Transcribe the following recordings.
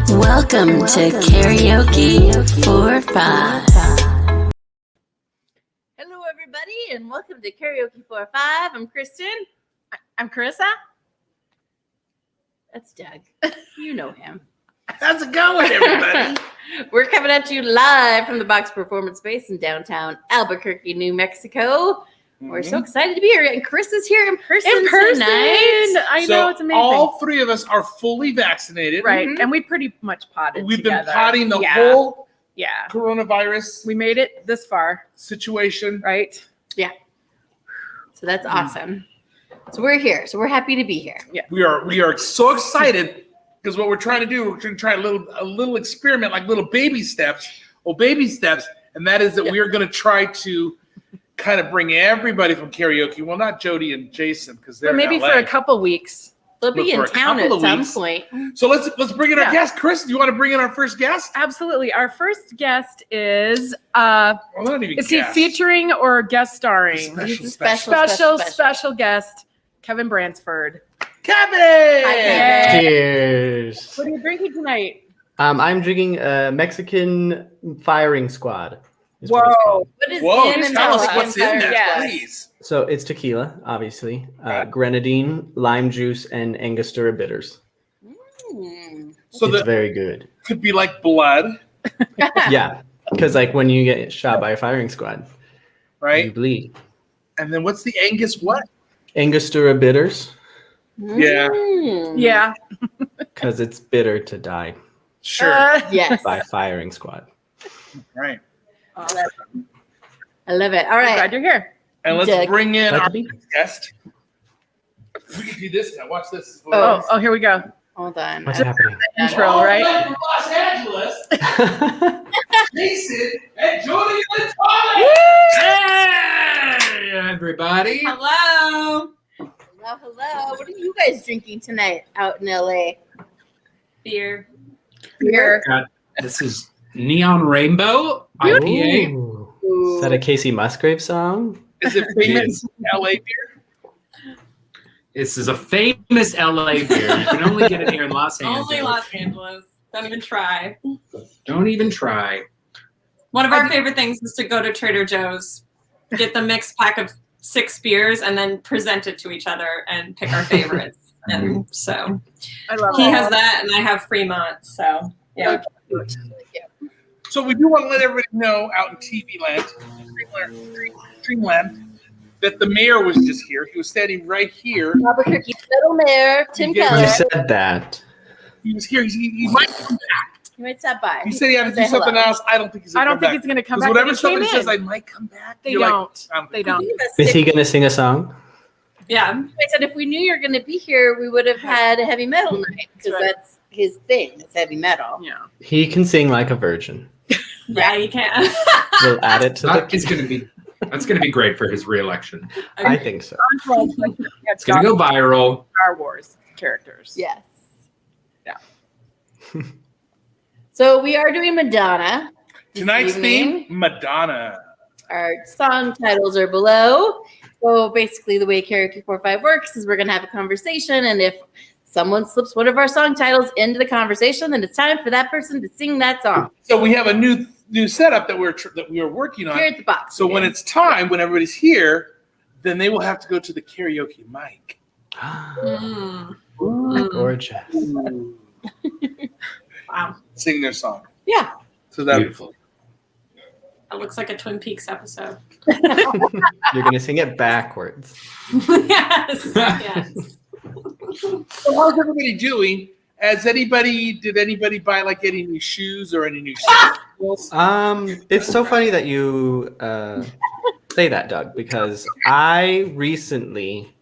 Welcome to Karaoke 45. Hello, everybody, and welcome to Karaoke 45. I'm Kristen. I'm Carissa. That's Doug. You know him. How's it going, everybody? We're coming at you live from the Box Performance Space in downtown Albuquerque, New Mexico. We're so excited to be here, and Chris is here in person tonight. I know, it's amazing. All three of us are fully vaccinated. Right, and we pretty much potted We've together. been potting the whole coronavirus We made it this far, situation. right? Yeah. So that's awesome. So we're here. So we're happy to be here. We are so excited Because what we're trying to do, we're trying to try a little experiment, like little baby steps, and that is that we are going to try to kind of bring everybody from karaoke. Well, not Jody and Jason because they're But maybe in LA. for a couple weeks. They'll be For in a town couple at of some weeks. point. So let's bring in our guest, Chris. Do you want to bring in our first guest? Absolutely. Our first guest is Well, not even is guest. he featuring or guest starring? He's a Special guest, Kevin Bransford. Kevin. Kevin. Cheers. What are you drinking tonight? I'm drinking Mexican Firing Squad. is what Whoa. it's called. What is Whoa, in tell us Mexican what's in Fire that, Yes. please. So it's tequila, obviously, grenadine, lime juice, and Angostura bitters. Mm. So it's that very good. could be like blood, Yeah, because like when you get shot by a firing squad, you right? bleed. And then what's the Angus what? Angostura bitters, Yeah. Mm. Yeah. because it's bitter to die Sure. Yes. by firing squad. Right. I love it. All I'm right. glad you're here. And let's Dick. bring in Glad our to be. guest. We can do this now. Watch this. Oh, here we go. Hold on. What's happening? Intro, All right? the way from Los Angeles, Jason and Jody Latale. Hey, everybody. Hello. Hello. What are you guys drinking tonight out in LA? Beer. Beer. This is Neon Rainbow IPA. Ooh. Is that a Casey Musgrave song? Is it famous LA beer? This is a famous LA beer. You can only get it here in Los Angeles. Only Los Angeles. Don't even try. Don't even try. One of our favorite things is to go to Trader Joe's, get the mixed pack of 6 beers, and then present it to each other and pick our favorites. And so I love he it. has that, and I have Fremont. So yeah. So we do want to let everybody know out in TV land, Dreamland, that the mayor was just here. He was standing right here. Albuquerque's Little Mayor, Tim You Keller. You said that. He was here. He might come back. He might stop by. He said he had to Say do something hello. else. I don't think he's I going to don't come think back. it's going to come 'Cause back. whatever But he somebody came says, in. I might come back. They you're like, don't. I don't They think don't. Is he going to sing a song? Yeah. I said if we knew you were going to be here, we would have had a heavy metal night because That's right. that's his thing. It's heavy metal. Yeah. He can sing like a virgin. Yeah, you can. We'll add it to That's the. going to be great for his reelection. I think so. It's going to go viral. Star Wars characters. Yes. Yeah. So we are doing Madonna. this Tonight's evening. theme, Madonna. Our song titles are below. So basically, the way Karaoke 45 works is we're going to have a conversation, and if someone slips one of our song titles into the conversation, then it's time for that person to sing that song So we have a new setup that we are working on. here at the box. So when it's time, when everybody's here, then they will have to go to the karaoke mic. Mm. Gorgeous. Wow. Sing their song. Yeah. So that Beautiful. That looks like a Twin Peaks episode. You're going to sing it backwards. Yes. Yes. So how's everybody doing? Did anybody buy like any new shoes or any new sandals? It's so funny that you say that, Doug, because I recently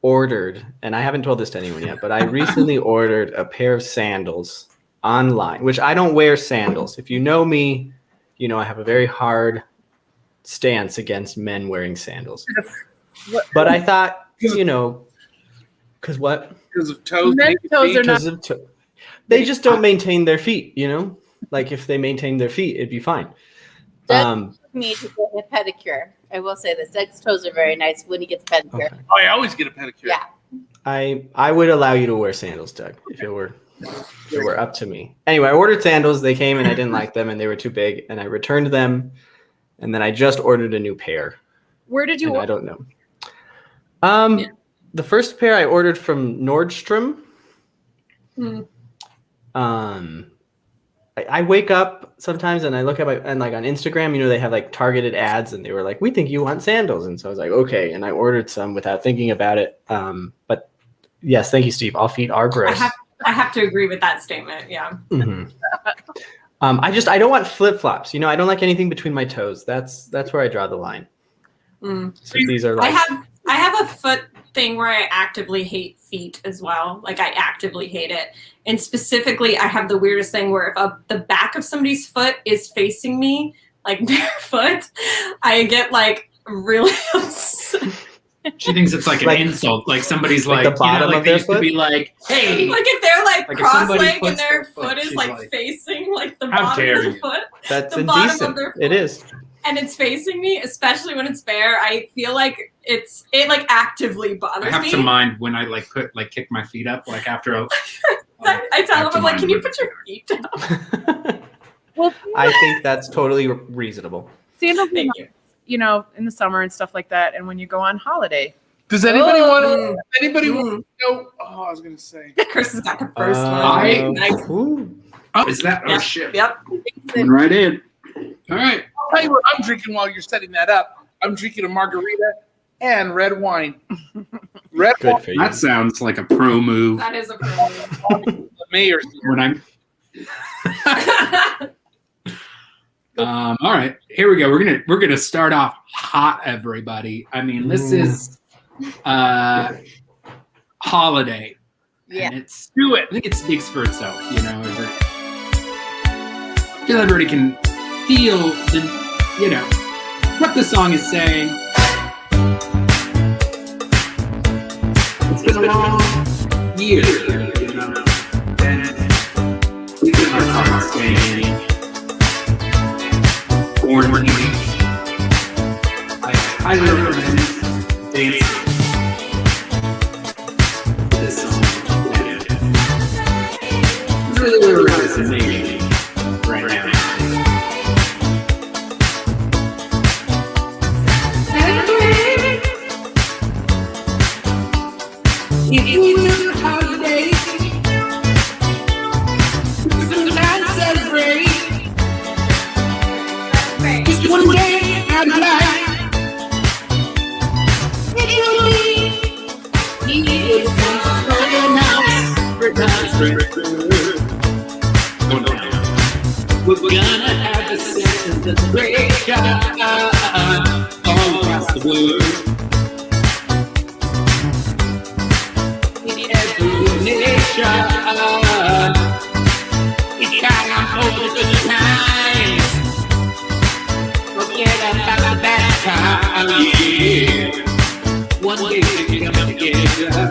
ordered, and I haven't told this to anyone yet, but I recently ordered a pair of sandals online, which I don't wear sandals. If you know me, you know I have a very hard stance against men wearing sandals. But I thought, because what? Because of toes. Men's naked toes feet? are not- Because of they just don't maintain their feet, Like if they maintain their feet, it'd be fine. Doug needs to get a pedicure. I will say this. Doug's toes are very nice when he gets a pedicure. Okay. Oh, I always get a pedicure. Yeah. I would allow you to wear sandals, Doug, if it were up to me. Anyway, I ordered sandals. They came and I didn't like them and they were too big, and I returned them. And then I just ordered a new pair. Where did you And I don't know. The first pair I ordered from Nordstrom. I wake up sometimes and I look at and like on Instagram, they have like targeted ads, and they were like, "We think you want sandals," and so I was like, "Okay," and I ordered some without thinking about it. But yes, thank you, Steve. All feet are gross. I have to agree with that statement. Yeah. Mhm. I don't want flip flops. I don't like anything between my toes. That's where I draw the line. Mm. So these are I like have a foot thing where I actively hate feet as well. Like I actively hate it. And specifically, I have the weirdest thing where if the back of somebody's foot is facing me, like barefoot, I get like really upset. She thinks it's like an insult. Like somebody's Like like, the bottom like of they their used to foot? be like, hey. Like if they're like Like if somebody cross-legged and puts their their foot, foot is she's like like, facing like the how bottom dare of the you. foot. That's The bottom of indecent. their It is. And it's facing me, especially when it's bare. I feel like it like actively bothers I have me. to mind when I like kick my feet up, like after a. I tell have them, to I'm like, mind can you when put your feet down? Well, I think that's totally reasonable. sandals, Thank you. you know, in the summer and stuff like that, and when you go on holiday. Does anybody Oh, want to? Anybody mm. want to know? Oh, I was gonna say. Chris has got the first I- one. Nice. Ooh. Oh, is that? Oh Yep. shit! Yep. Coming right in. All right. I'll tell you what I'm drinking while you're setting that up. I'm drinking a margarita and red wine. Red Good wine, for you. That sounds like a pro move. That is a problem. the mayor's. When I'm. All right, here we go. We're gonna start off hot, everybody. I mean, this is holiday. Yeah. And it's Do it. I think it speaks for itself, you know. I feel everybody can feel the, you know, what the song is saying. It's been a long year, you know, and we get our hearts saying, born with me. I highly recommend dancing to this song. It's really resonating right now. If you took a holiday, sometimes celebrate. Just one day out of life. It will be years we're gonna have a session that's great all across the world. In every nation, we got over the times. Forget about the bad time, yeah. One day we come together.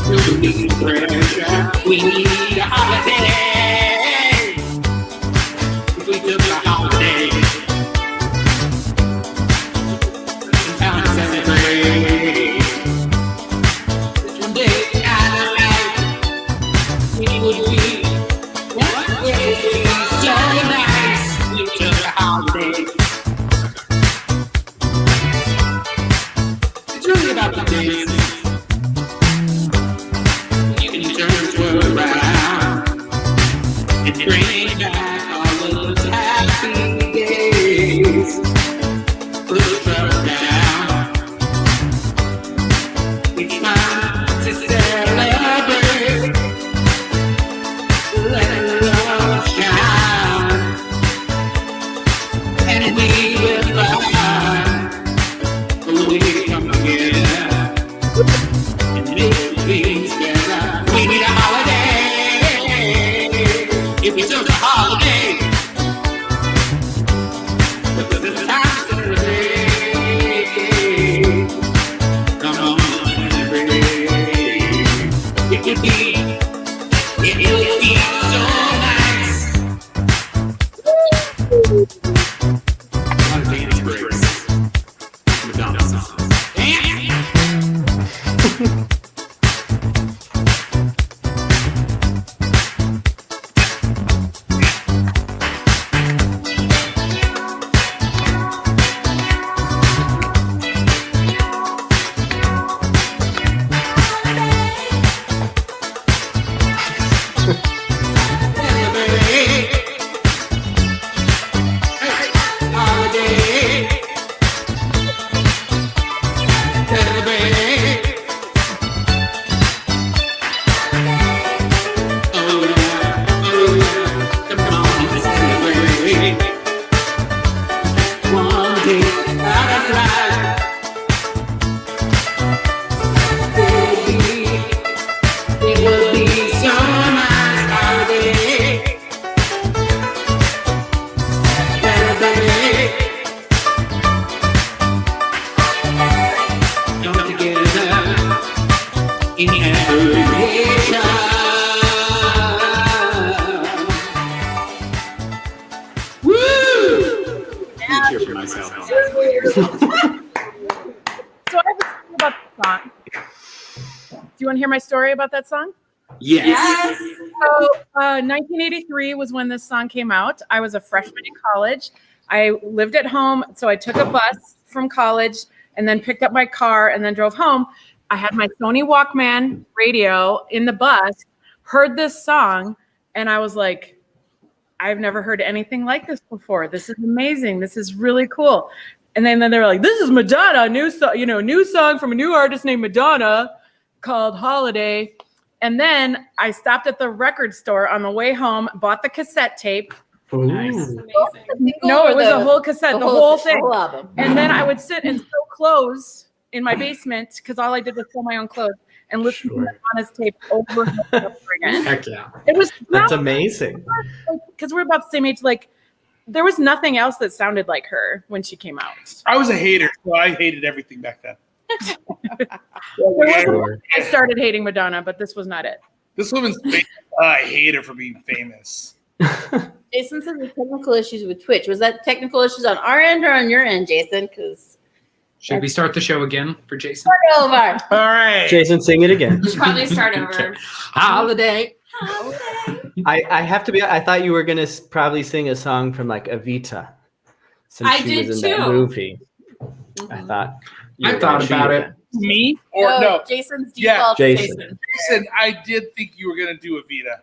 We need pressure. We need a holiday. If we took a holiday, time to celebrate. One day out of life, it would be one day so nice. We took a holiday. It's really about the dancing. And bring back all those happy days. Put the trouble down. It's time to celebrate. Let the love shine. And we will find a way to come together and make things better. We need a holiday. If we took a holiday, but the time to celebrate. Come on, celebrate. It would be so nice. A lot of dance breaks. Madonna songs. myself. So I have a story about the song. Do you want to hear my story about that song? Yes. So 1983 was when this song came out. I was a freshman in college. I lived at home, so I took a bus from college and then picked up my car and then drove home. I had my Sony Walkman radio in the bus, heard this song, and I was like, I've never heard anything like this before. This is amazing. This is really cool. And then they were like, this is Madonna, new song from a new artist named Madonna called Holiday. And then I stopped at the record store on the way home, bought the cassette tape. Ooh. Amazing. No, it was a whole cassette, the whole thing. The whole album. And then I would sit and sew clothes in my basement because all I did was sew my own clothes and listen to Madonna's tape over and over again. Heck yeah. It was That's amazing. because we're about the same age. Like, there was nothing else that sounded like her when she came out. I was a hater, so I hated everything back then. Sure. I started hating Madonna, but this was not it. This woman's famous. I hate her for being famous. Jason said the technical issues with Twitch. Was that technical issues on our end or on your end, Jason? Because Should we start the show again for Jason? over. All right. Jason, sing it again. We should probably start over. Holiday. I have to be. I thought you were gonna probably sing a song from like Evita, since I she did was in that too. movie. I thought. you I were thought gonna about shoot it. Me or no? Jason's Yeah, default. Jason. Jason, I did think you were gonna do Evita.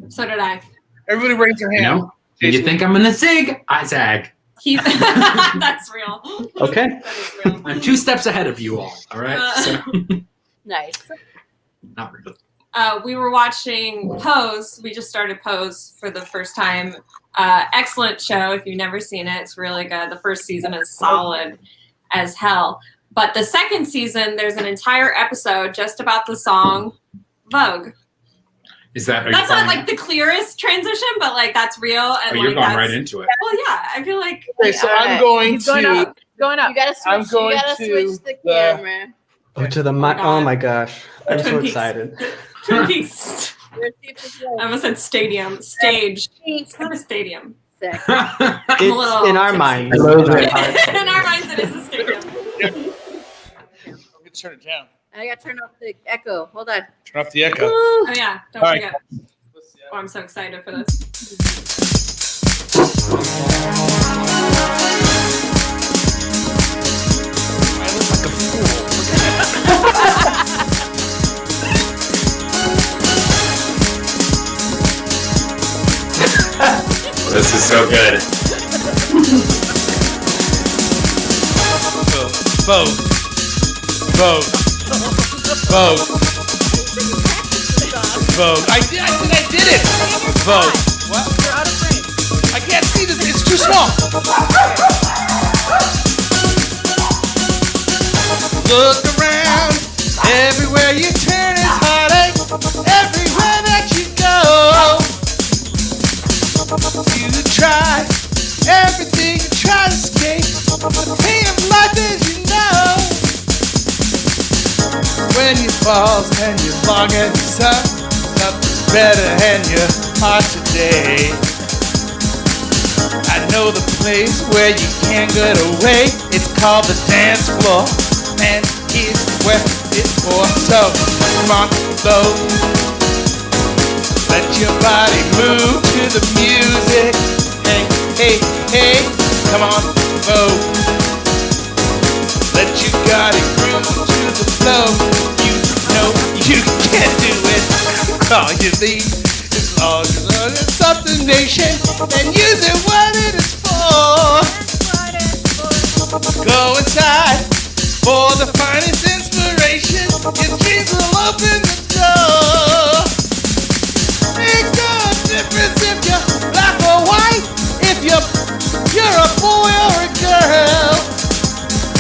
So did I. Everybody raise their You hand. know, when you think I'm gonna zig, I zag. He's that's real. Okay. That is real. I'm 2 steps ahead of you all. All right. So, Nice. not really. We were watching Pose. We just started Pose for the first time. Excellent show. If you've never seen it, it's really good. The first season is solid as hell. But the second season, there's an entire episode just about the song Vogue. Is that? That's not like the clearest transition, but like that's real. And Oh, you're like, going that's, right into it. Well, yeah, I feel like Okay, so All I'm right. going He's going to. up. Going up. You gotta switch. I'm going you gotta to switch the the- camera. Oh, to the mic. Oh my gosh. I'm so Twin Peaks. excited. Twin Peaks. Let's see if this I works. almost said stadium. Stage. It's not a stadium. Sick. It's little in our tipsy. minds. I love In our it. hearts. In our minds, it is a stadium. I'm gonna turn it down. I gotta turn off the echo. Hold on. Turn off the echo. Oh yeah, don't All right. forget. Oh, I'm so excited for this. I look like a fool. This is so good. Vogue. Vogue. Vogue. Vogue. I did it. Vogue. What? You're out of frame. I can't see this. It's too small. Look around. Everywhere you turn is heartache. Everywhere that you go. You try everything. You try to escape the pain of life, as you know. When you fall and you long at the sun, nothing's better than your heart today. I know the place where you can't get away. It's called the dance floor, and here's where it's for. So come on, go. Let your body move to the music. Hey, hey, hey, come on, go. Let your body groove to the flow. You know you can do it. All you need is long as it's up the nation and use it what it is for. Go inside for the finest inspiration. Your dreams will open the door. Makes no difference if you're black or white, if you're a boy or a girl.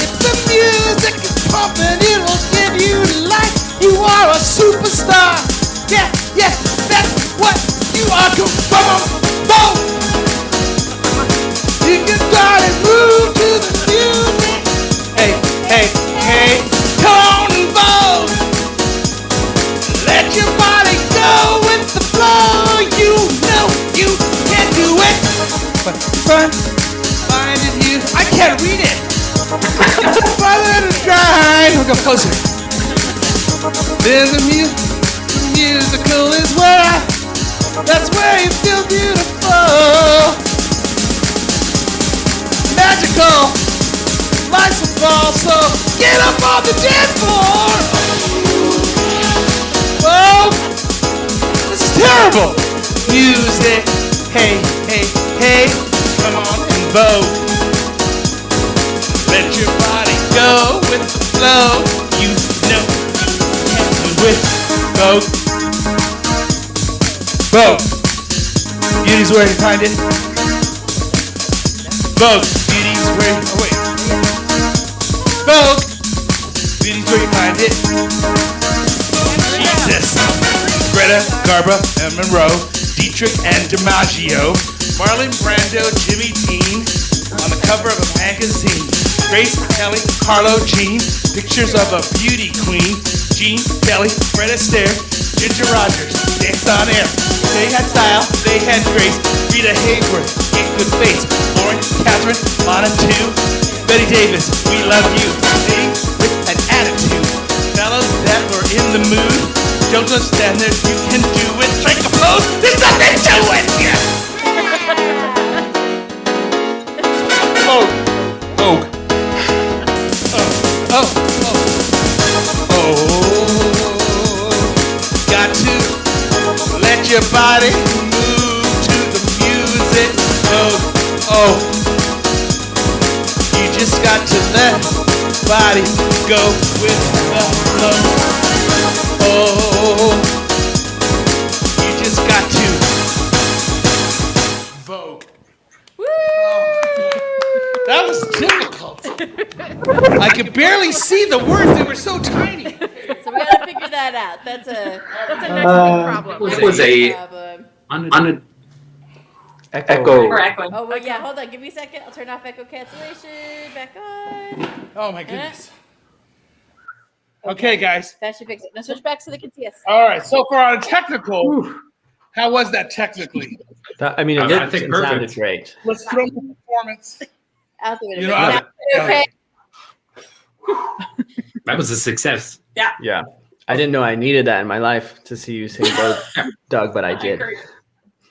If the music is pumping, it will give you life. You are a superstar. Yeah, yeah, that's what you are. Come on, boom. You can start and move to the music. Hey, hey, hey, come on and vote. Let your body go with the flow. You know you can do it. But fun, fine. reminded you. I can't read it. Father to shine. Look up closer. There's a musical is where that's where you feel beautiful. Magical. Life's a ball, so get up on the dance floor. Whoa. This is terrible. Music. Hey, hey, hey. Come on and vote. Let your body go with the flow. You know you can do it. Vote. Vote. Beauty's where you find it. Vote. Beauty's where you... Oh, wait. Vote. Beauty's where you find it. Jesus. Greta, Garba, and Monroe. Dietrich and DiMaggio. Marlon Brando, Jimmy Dean. On the cover of a magazine. Grace Kelly, Carlo Jean, pictures of a beauty queen. Jean Kelly, Fred Astaire, Ginger Rogers, dance on air. They had style, they had grace. Rita Hayworth, get good face. Lauren, Catherine, Lana too. Betty Davis, we love you. Sing with an attitude. Fellows that were in the mood. Don't just stand there, you can do it. Strike a pose, there's nothing to it. Yeah. Oh. Oh. Oh, got to let your body move to the music. Oh, you just got to let body go with the flow. Oh, you just got to vogue. That was difficult. I could barely see the words; they were so tiny. So we gotta figure that out. That's a That's a next week problem. It was a problem. on Echo. We're echoing. Oh well, yeah. Hold on. Give me a second. I'll turn off echo cancellation. Back on. Oh my goodness. Okay, guys. That should fix it. Now switch back so they can see us. All right. So far on technical, how was that technically? I mean, it I did think it sounded perfect. great. Let's throw the performance. Out the window. You know, Okay. that was a success. Yeah. I didn't know I needed that in my life to see you sing Doug, but I did.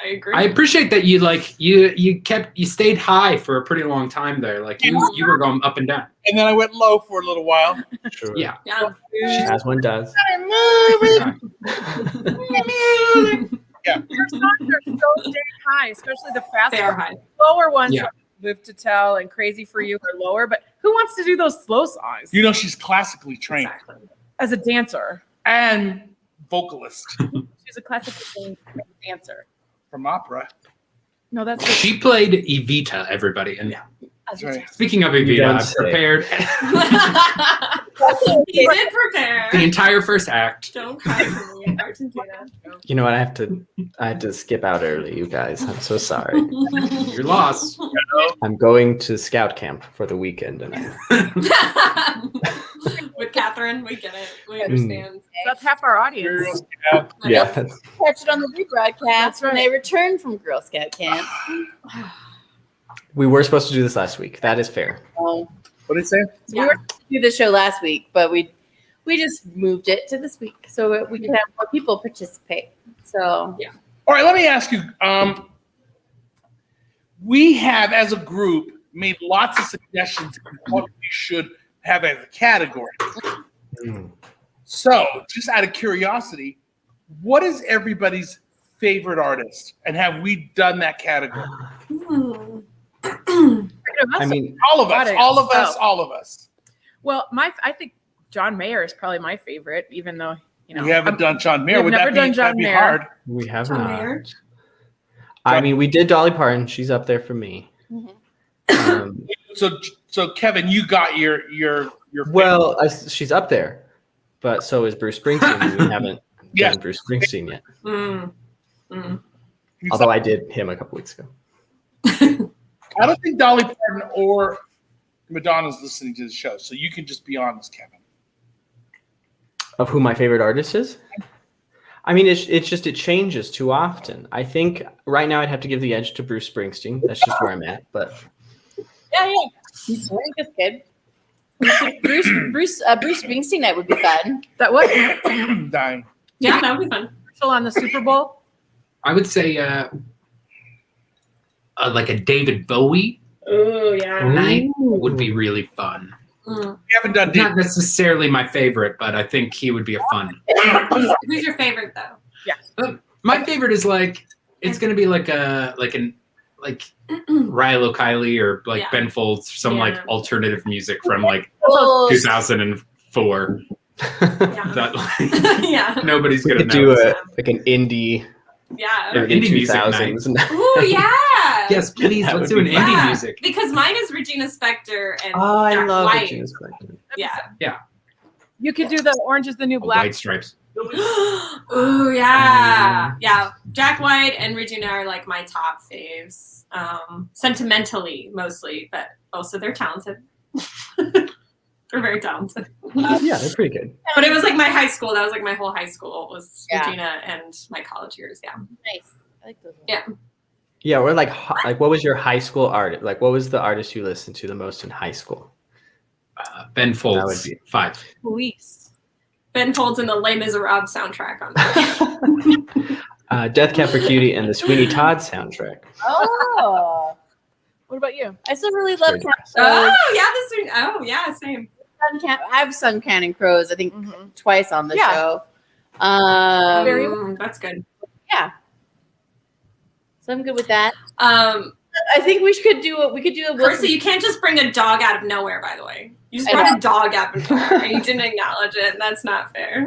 I agree. I appreciate that you you stayed high for a pretty long time there. Like you were going up and down. And then I went low for a little while. Sure. Yeah. Yeah. As one does. Yeah. Your songs are so dang high, especially the fast They are high. lower ones. Yeah. Like Live to Tell and Crazy for You are lower, but who wants to do those slow songs You know, she's classically trained as a dancer? and vocalist She's a classical dancer. from opera. No, that's She played Evita, everybody. And That's right. speaking of You Evita, don't I've say. prepared He did prepare. the entire first act. Don't cry for me, Argentina. You know what? I had to skip out early, you guys. I'm so sorry. You're lost. I'm going to scout camp for the weekend, and With Catherine, we get it. We understand. That's half our audience. Girl Scout. yeah. Catch it on the rebroadcast That's when right. they return from Girl Scout camp. We were supposed to do this last week. That is fair. So What did it say? we were supposed to do the show last week, but we just moved it to this week so we could have more people participate. So All right, let me ask you. We have, as a group, made lots of suggestions on what we should have as a category. So, just out of curiosity, what is everybody's favorite artist? And have we done that category? I mean, All of us, all of us, all of us. Well, I think John Mayer is probably my favorite, even though We haven't done John Mayer. we've Would never that done be, John that'd be Mayer. hard? we have John not. Mayer? I mean, we did Dolly Parton. She's up there for me. So Kevin, you got your Well, she's up there, but so is Bruce Springsteen. and we haven't Yeah. done Bruce Springsteen yet. Mm. Although I did him a couple weeks ago. I don't think Dolly Parton or Madonna's listening to the show, so you can just be honest, Kevin. Of who my favorite artist is? I mean, it's just it changes too often. I think right now I'd have to give the edge to Bruce Springsteen. That's just where I'm at. But Yeah. He's this kid. Bruce Springsteen night would be fun. That what? Dying. Yeah, that would be fun. Commercial on the Super Bowl. I would say like a David Bowie Oh yeah. night would be really fun. Mm. We haven't done Not necessarily my favorite, but I think he would be a fun. Who's your favorite though? My favorite is like it's gonna be like Rilo Kiley or like Yeah. Ben Folds, some like Yeah. alternative music from like Oh, 2004 Yeah. that like, Yeah. nobody's We gonna could know. do like an indie Yeah. Yeah. indie Indie music 2000s. Ooh yeah. Yes, please. That Let's would do an be indie Yeah. music. Because mine is Regina Spektor and Oh, I Jack love White. Regina Spektor. Yeah. You could do the Orange is the New Oh, Black. White Stripes. Ooh yeah. Yeah. Jack White and Regina are like my top faves. Sentimentally mostly, but also they're talented. They're very talented. Yeah, they're pretty good. But it was like my high school. That was like my whole high school was Yeah. Regina and my college years. Yeah. nice. I like those. Yeah. Yeah, or like what was your high school art? Like, what was the artist you listened to the most in high school? Ben That Folds. would be- 5. Police. Ben Folds and the Les Miserables soundtrack on that. Death Cab for Cutie and the Sweeney Todd soundtrack. Oh, What about you? I still really love Very Counting Oh Crows. yeah, this one. Oh yeah, same. I've sung Counting Crows, I think, twice on the Yeah. show. That's good. So I'm good with that. Um, I think we could do a Percy, Wilson. you can't just bring a dog out of nowhere. By the way, you just I brought a dog out of nowhere and you didn't acknowledge it, and that's not fair.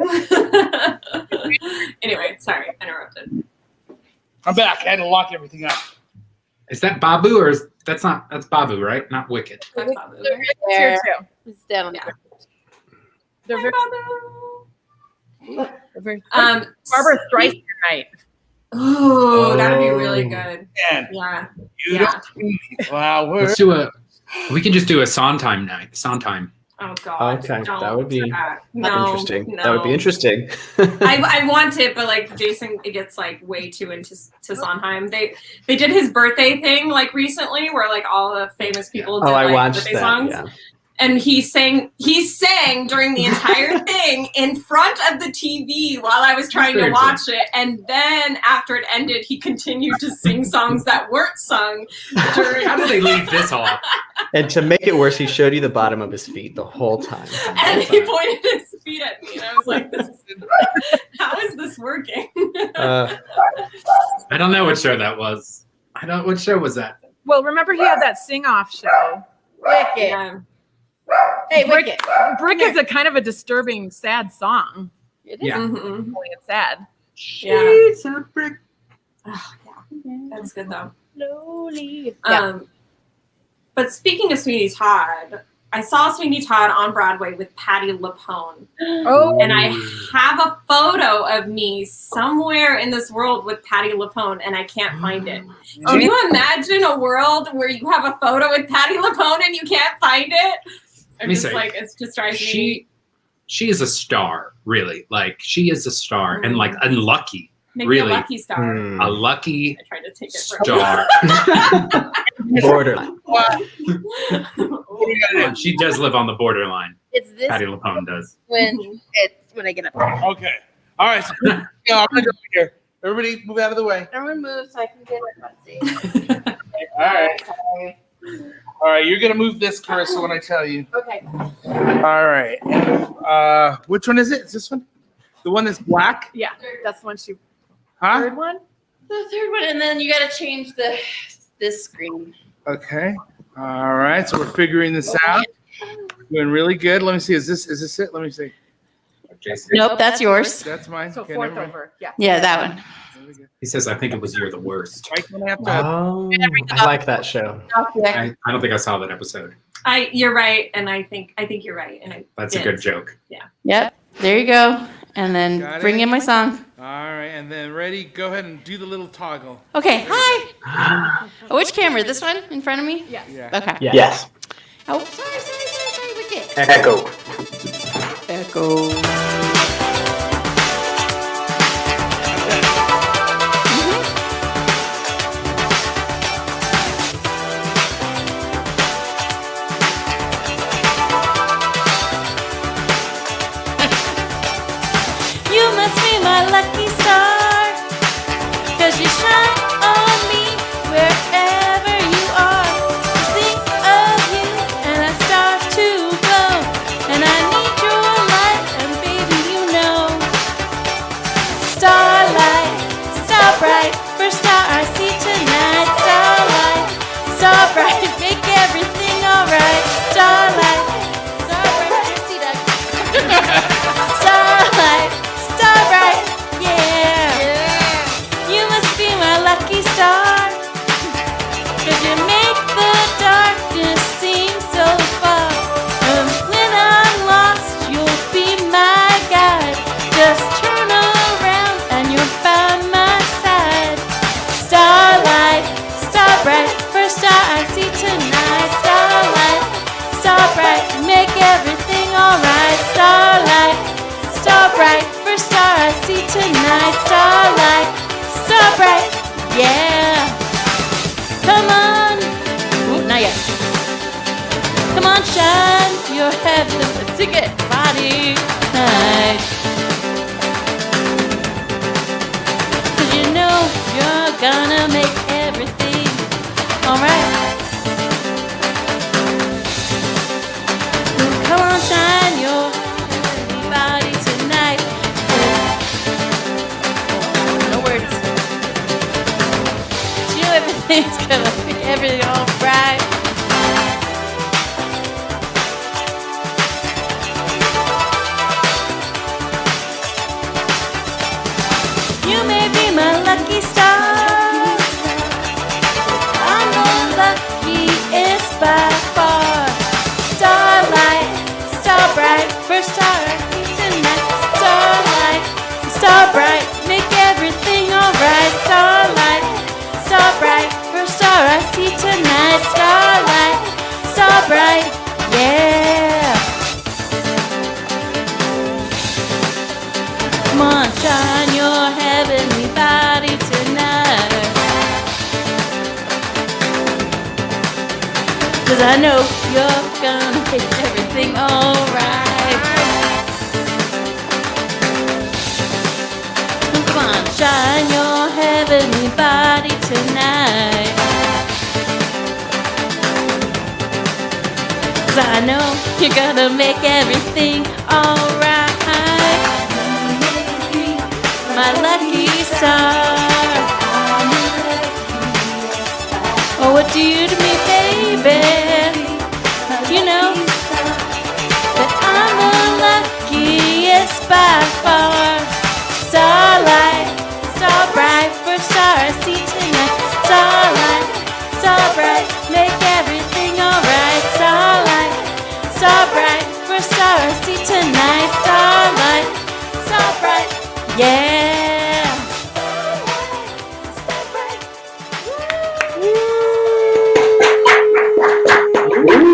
Anyway, sorry, interrupted. I'm back. I had to lock everything up. Is that Babu or that's Babu, right? Not Wicked. That's Babu. They're right It's here there. too. It's down on the Yeah. ground. They're very, They're very- Barbara Streisand night. Ooh, that would be Oh. really good. Man, Yeah. you Yeah. don't see me flowers. Let's do we can just do a Sondheim night. Sondheim. Oh God. Okay, don't that would be do that. No, interesting. No. That would be interesting. I want it, but like Jason, it gets like way too into Sondheim. They did his birthday thing like recently, where like all the famous people did I like watched birthday that. songs, Yeah. and he sang during the entire thing in front of the TV while I was trying to very watch it, and then after it ended, he continued to sing songs that weren't sung during. How do they leave this off? And to make it worse, he showed you the bottom of his feet the whole time. And he pointed his feet at me, and I was like, "How is this working?" Uh, I don't know what show that was. What show was that? Well, remember he had that sing-off show. Wicked. Yeah. Hey, Brick, Wicked. Brick is a kind of a disturbing, sad song. It is. Yeah. Mhm. Only it's sad. Yeah. She's a brick. Oh, yeah. That's good though. Slowly. Yeah. But speaking of Sweeney Todd, I saw Sweeney Todd on Broadway with Patti LuPone, Oh, and I have a photo of me somewhere in this world with Patti LuPone, and I can't find it. Can you imagine a world where you have a photo with Patti LuPone and you can't find it? I'm me just see. like, it's just drives me. She is a star, really. Like she is a star, and like unlucky, Make really. me a lucky star. hmm, a lucky I tried to take it from star. borderline. And she does live on the borderline. It's this Patty LuPone does. when I get up. Okay. All right. So, I'm gonna go here. Everybody, move out of the way. Everyone move so I can get up on stage. All right. All right. You're gonna move this, Carissa, when I tell you. Okay. All right. Which one is it? Is this one? The one that's black? yeah, that's the one she. Huh? Third one. The third one, and then you got to change this screen. Okay. All right. So we're figuring this out. Doing really good. Let me see. Is this it? Let me see. Jason. Nope, that's yours. That's mine. So Okay, fourth never mind. over. Yeah. Yeah, that one. There we go. He says, "I think it was You're the Worst." Mike, gonna have to. Oh, I like that show. I don't think I saw that episode. You're right, and I think you're right, and I. That's did. a good joke. Yep. There you go. And then Got bring it? in my song. All right, and then ready? Go ahead and do the little toggle. Okay. Hi. Oh, which camera? This one in front of me? Yes. Yeah. Okay. Yes. Oh, sorry. Wicked. Echo. Echo. star I see tonight. Starlight, star bright, make everything alright. Starlight, star bright, first star I see tonight. Starlight, star bright, yeah. Come on, ooh, not yet. Come on, shine your head, let's get body tonight. 'Cause you know you're gonna make everything alright. Come on, shine your body tonight. No words. You know everything's gonna make everything alright. You may be my lucky star. I'm the luckiest by far. Starlight, star bright, first star I see tonight. Starlight, star bright, make everything alright. Starlight, star bright, first star I see tonight. Starlight, star bright, yeah. Come on, shine your heavenly body tonight. 'Cause I know you're gonna make everything alright. Come on, shine your heavenly body tonight. 'Cause I know you're gonna make everything alright. My lucky star. Oh, what do you to me, baby? You know that I'm the luckiest by far. Starlight, star bright, first star I see tonight. Starlight, star bright, make everything alright. Starlight, star bright, first star I see tonight. Starlight, star bright, yeah.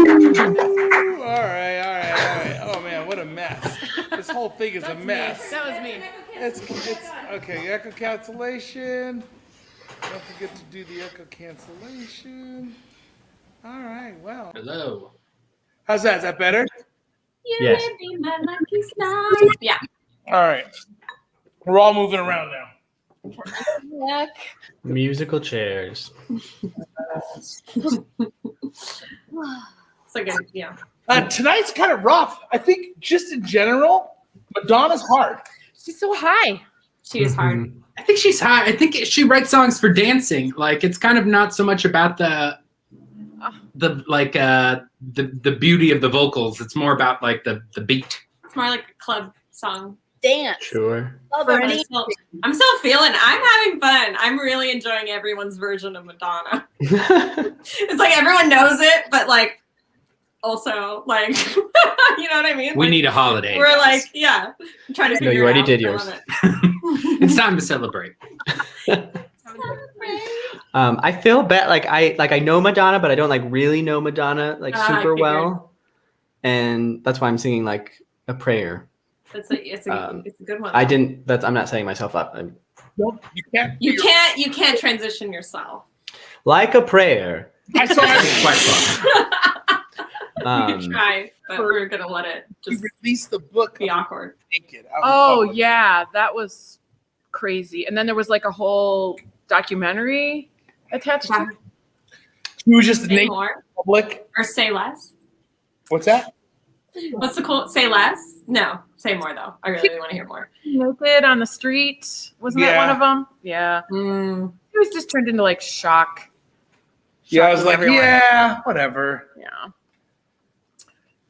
All right. Oh man, what a mess! This whole thing is a mess. That was me. It's okay. Echo cancellation. Don't forget to do the echo cancellation. All right. Well, Hello. how's that? Is that better? You Yes. may be my lucky star. Yeah. All right. We're all moving around now. Musical chairs. It's like a, yeah. Tonight's kind of rough. I think just in general, Madonna's hard. She's so high. She is hard. Mhm. I think she's high. I think she writes songs for dancing. Like it's kind of not so much about the beauty of the vocals. It's more about like the beat. It's more like a club song. Dance. Sure. I'm still feeling. I'm having fun. I'm really enjoying everyone's version of Madonna. It's like everyone knows it, but like also like you know what I mean? We Like, need a holiday. we're guys. like, yeah, I'm trying to figure you already it out. did I yours. love it. It's time to celebrate. I feel bad. Like I know Madonna, but I don't like really know Madonna like I super figured. well, and that's why I'm singing like a prayer. It's a good one. I didn't. I'm not setting myself up. Nope, you can't. You can't transition yourself. Like a prayer. I saw It's quite fun. We could try, but we're gonna let it you just released the book. be awkward. Naked. Oh yeah, that was crazy. And then there was like a whole documentary attached to it. You were just Say naked more public. or say less. What's that? What's the quote? Say less? No, say more though. I really want to hear more. Naked on the street. Wasn't that one Yeah. of them? Yeah. It was just turned into like shock. Yeah, I was Shocking like, everyone. yeah, whatever. Yeah.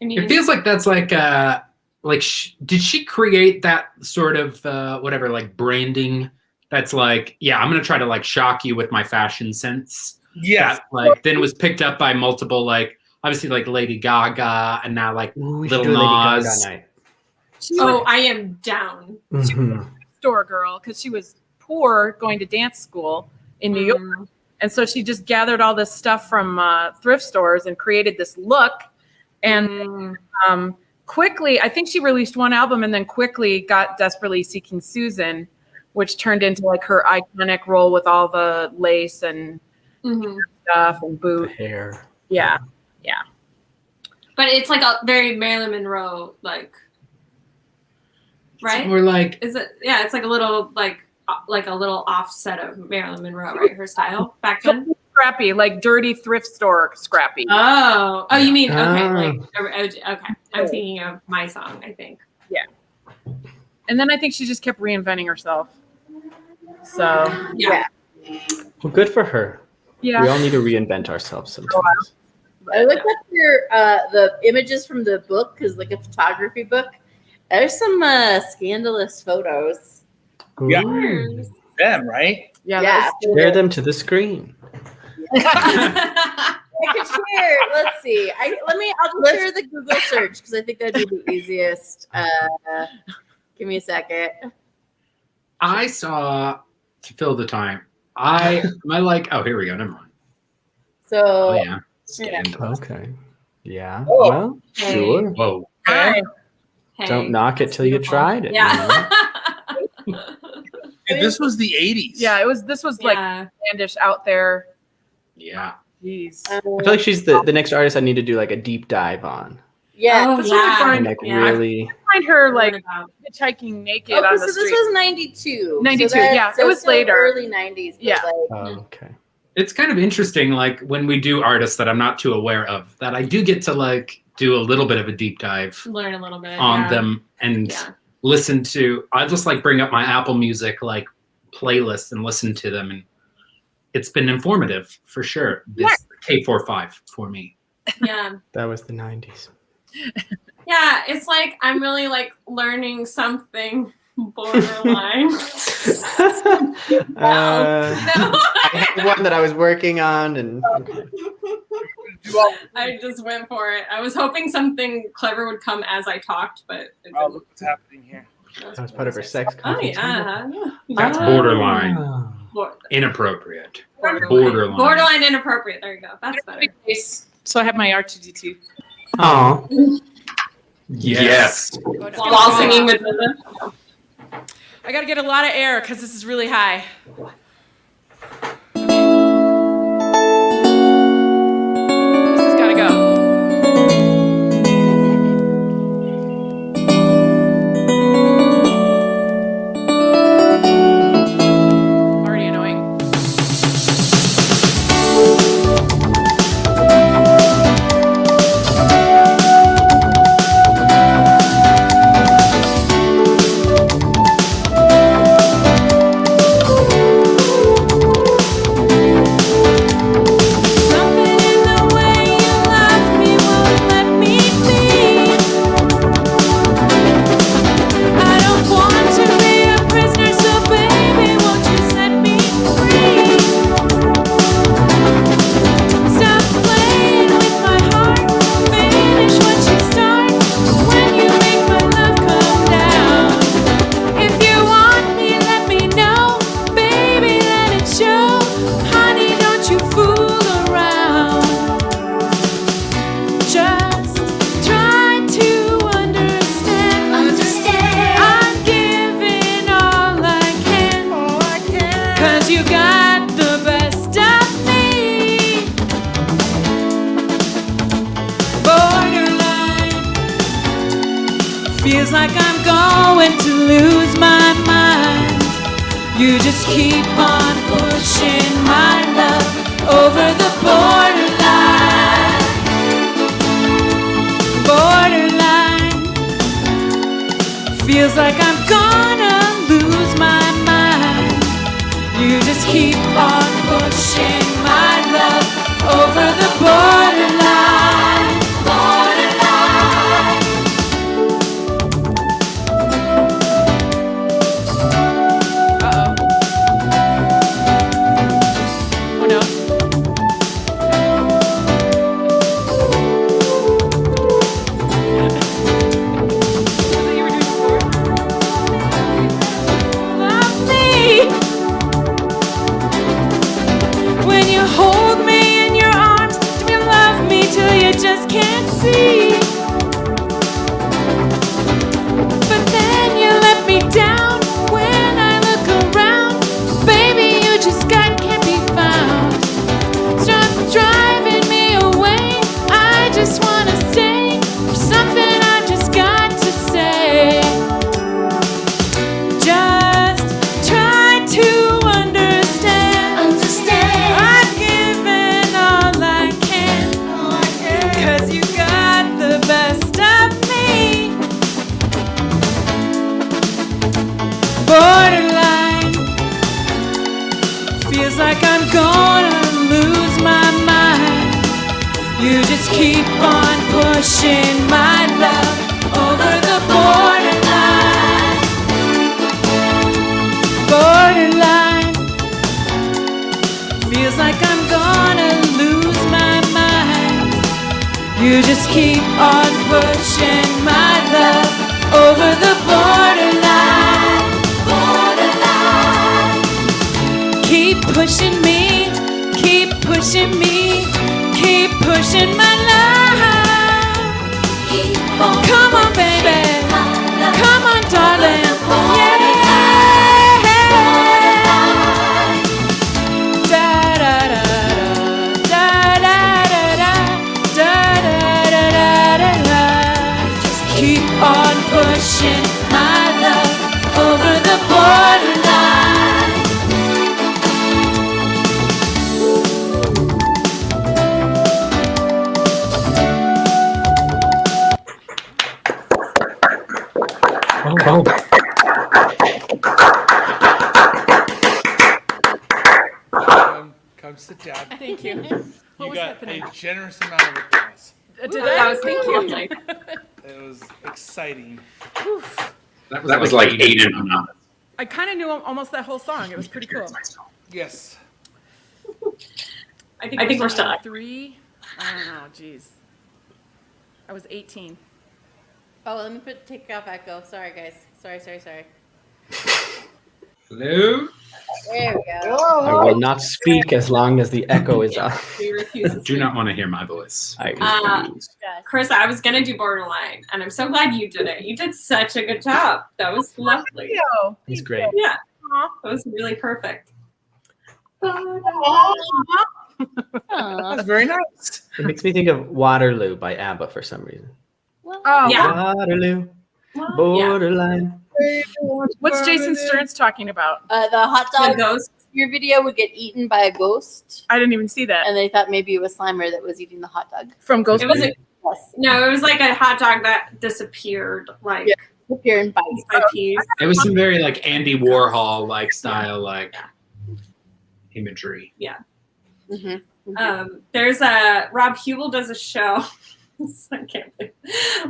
I mean, It feels like that's like did she create that sort of whatever like branding that's like, yeah, I'm gonna try to like shock you with my fashion sense. Yes. That, like then was picked up by multiple like obviously like Lady Gaga and now like Ooh, we should Little do a Lady Gaga Nas. night. oh, I am down. Mhm. Store girl because she was poor going to dance school in New York. And so she just gathered all this stuff from thrift stores and created this look. And quickly, I think she released one album and then quickly got Desperately Seeking Susan, which turned into like her iconic role with all the lace and stuff and boot. The hair. Yeah. But it's like a very Marilyn Monroe, like, right? We're like, Is it? Yeah, it's like a little like a little offset of Marilyn Monroe, right? Her style back then. Scrappy, like dirty thrift store scrappy. Oh, you mean okay? Ah. Like okay, I'm thinking of my song. I think. And then I think she just kept reinventing herself. So Yeah. Well, good for her. We yeah. all need to reinvent ourselves sometimes. I looked up your the images from the book because like a photography book. There's some scandalous photos. Yeah. Ooh. Them, right? Yeah. Share them to the screen. I could share. Let's see. I'll share the Google search because I think that'd be the easiest. Give me a second. I saw to fill the time. Oh, here we go. Never mind. So Oh yeah. Scandal. Okay. Yeah. Oh. Well, sure. Whoa. Hi. Hey, Don't knock it that's till you beautiful. tried it. Yeah. You know? Dude, this was the 80s. Yeah, this was like Yeah. outlandish out there. Yeah. Jeez. I feel like she's the next artist I need to do like a deep dive on. yeah. Oh, That's what I yeah. find- And like Yeah. really. Find her like About- hitchhiking naked Okay, on so the this street. was 92. 92, So that's- yeah, so it was still later. early 90s. But Yeah. like, Oh, okay. It's kind of interesting, like when we do artists that I'm not too aware of, that I do get to like do a little bit of a deep dive Learn a little bit on yeah. them and Yeah. listen to. I just like bring up my Apple Music like playlist and listen to them, and it's been informative for sure. This K45 for me. Yeah. That was the 90s. Yeah, it's like I'm really like learning something borderline. No. I had one that I was working on, and I just went for it. I was hoping something clever would come as I talked, but it Oh, didn't. look what's happening here. that was part of her sex. Oh conference. yeah. That's Yeah. borderline Oh. inappropriate. Borderline. Borderline inappropriate. There you go. That's better. So I have my R2D2. Aw. Yes. While singing with the I got to get a lot of air because this is really high. This has got to go. Already annoying. Something in the way you love me won't let me be. I don't want to be a prisoner, so baby, won't you set me free? Stop playing with my heart. Finish what you start. When you make my love come down. If you want me, let me know. Baby, let it show. Honey, don't you fool around. Just try to understand. I'm giving all I can. 'Cause you got the best of me. Borderline. Feels like I'm going to lose my mind. You just keep on pushing my love over the borderline. Borderline. Feels like I'm gonna lose my mind. You just keep on pushing my love over the borderline. Borderline. Uh-oh. Oh no. Is that what you were doing before? Love me. You just keep on pushing my love over the borderline. Borderline. Feels like I'm gonna lose my mind. You just keep on pushing my love over the borderline. Borderline. Keep pushing me, keep pushing me, keep pushing my love. Come on, baby. Come on, darling. Yeah. Da da da da da da da da da da da da. Just keep on pushing my love over the borderline. Oh. Come sit down. Thank you. What You was got happening? a generous amount of applause. Did That I? was Thank lovely. It was exciting. That was like Aiden Anonymous. I kind of knew almost that whole song. It was pretty cool. Yes. I think we're still. 3. I don't know. Jeez. I was 18. Oh, let me take off echo. Sorry, guys. Sorry. Hello? There we go. I will not speak as long as the echo is off. We refuse to Do not want to hear my voice. I refuse. Yes. Chris, I was gonna do borderline, and I'm so glad you did it. You did such a good job. That was lovely. It's great. Yeah, that was really perfect. That's very nice. It makes me think of Waterloo by ABBA for some reason. Oh, Yeah. Waterloo, Yeah. borderline. What's Jason Stearns talking about? The hot The dog ghost. your video would get eaten by a ghost, I didn't even see that. and they thought maybe it was Slimer that was eating the hot dog. From Ghost. It was a, Yes. no, it was like a hot dog that disappeared, like Yeah. Appear in bites. piece by piece. It was some very like Andy Warhol like style like imagery. Mm-hmm. There's a Rob Hubel does a show. I can't believe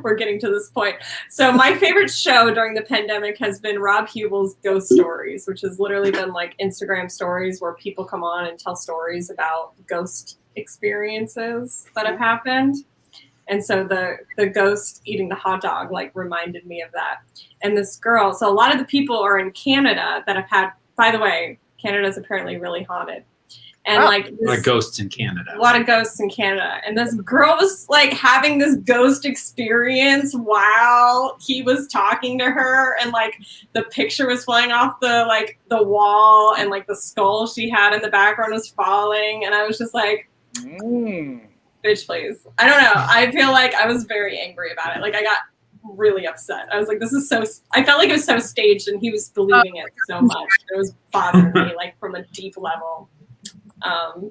we're getting to this point. So my favorite show during the pandemic has been Rob Hubel's Ghost Stories, which has literally been like Instagram stories where people come on and tell stories about ghost experiences that have happened. And so the ghost eating the hot dog like reminded me of that. And this girl, so a lot of the people are in Canada that have had, by the way, Canada's apparently really haunted. And like A lot of ghosts in Canada. a lot of ghosts in Canada. And this girl was like having this ghost experience while he was talking to her, and like the picture was flying off the wall, and like the skull she had in the background was falling, and I was just like, bitch, please. I don't know. I feel like I was very angry about it. Like I got really upset. I was like, this is so, I felt like it was so staged, and he was believing it so much. It was bothering me like from a deep level.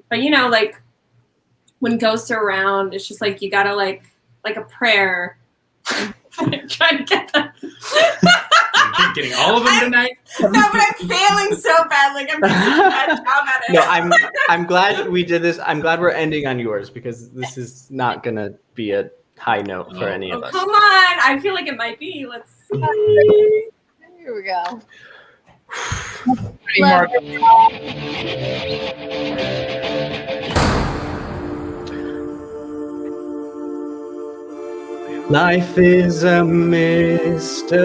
But you know, like when ghosts are around, it's just like you gotta like a prayer. I'm trying to get them. You're getting all of them tonight. No, but I'm failing so bad. Like I'm doing such a bad job at it. No, I'm glad we did this. I'm glad we're ending on yours because this is not gonna be a high note for any of us. Come on, I feel like it might be. Let's see. Here we go. Mark. Life is a mystery.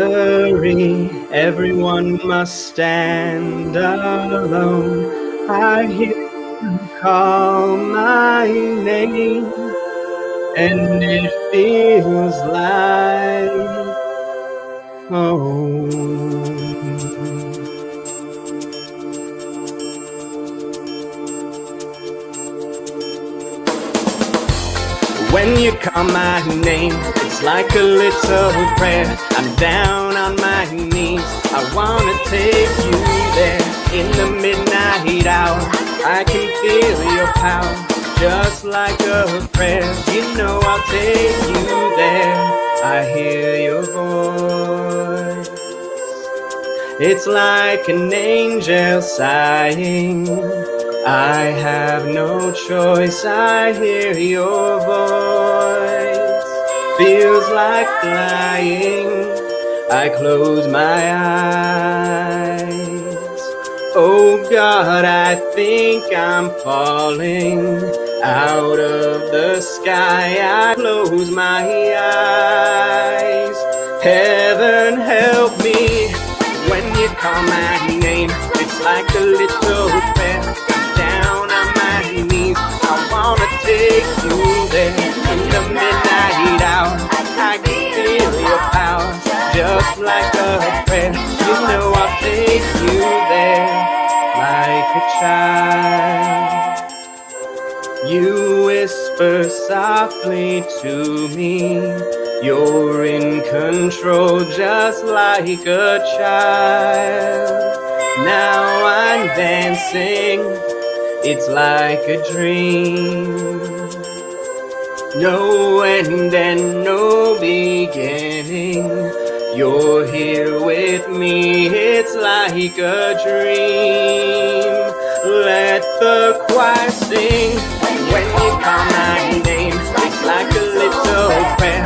Everyone must stand alone. I hear you call my name, and it feels like home. When you call my name, it's like a little prayer. I'm down on my knees. I wanna take you there in the midnight hour. I can feel your power, just like a prayer. You know I'll take you there. I hear your voice. It's like an angel sighing. I have no choice, I hear your voice. Feels like flying, I close my eyes. Oh God, I think I'm falling out of the sky. I close my eyes. Heaven help me when you call my name. It's like a little prayer. I'm down on my knees. I wanna take you there in the midnight hour. I can feel your power, just like a prayer. You know I'll take you there like a child. You whisper softly to me. You're in control, just like a child. Now I'm dancing, it's like a dream. No end and no beginning. You're here with me, it's like a dream. Let the choir sing when you call my name. It's like a little prayer.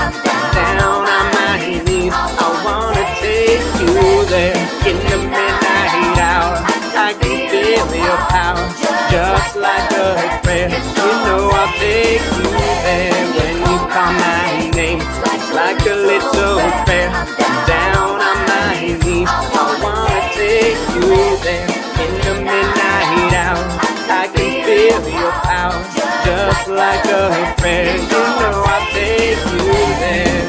Down on my knees, I wanna take you there in the midnight hour. I can feel your power, just like a prayer. You know I'll take you there when you call my name. It's like a little prayer. Down on my knees, I wanna take you there in the midnight hour. I can feel your power, just like a prayer. You know I'll take you there.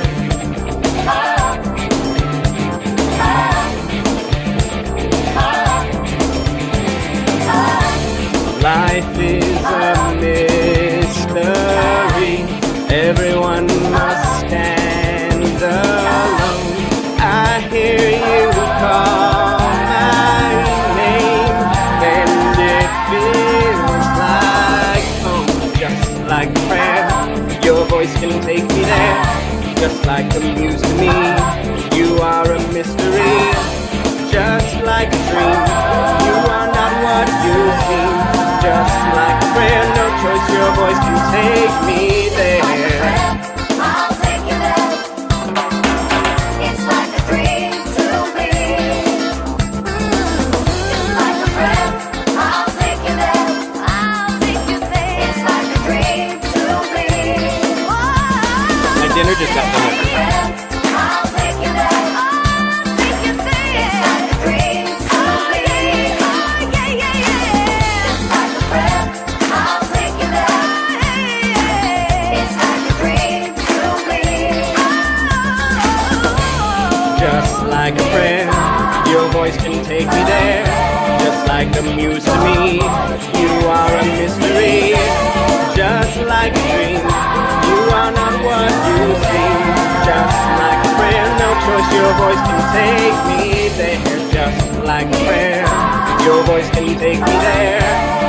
Life is a mystery. Everyone must stand alone. I hear you call my name, and it feels like home, just like prayer. Your voice can take me there, just like the muse to me. You are a mystery, just like a dream. You are not what you seem, just like a prayer. No choice, your voice can take me there. I'll take you there. It's like a dream to me. It's like a prayer. I'll take you there. I'll take you there. It's like a dream to me. My dinner just got done. I'll take you there. I'll take you there. It's like a dream to me. Oh yeah, yeah, yeah. It's like a prayer. I'll take you there. It's like a dream to me. Just like a prayer, your voice can take me there. Just like the muse to me, you are a mystery. Just like a dream, you are not what you seem. Just like a prayer, no choice, your voice can take me there. Just like a prayer, your voice can take me there.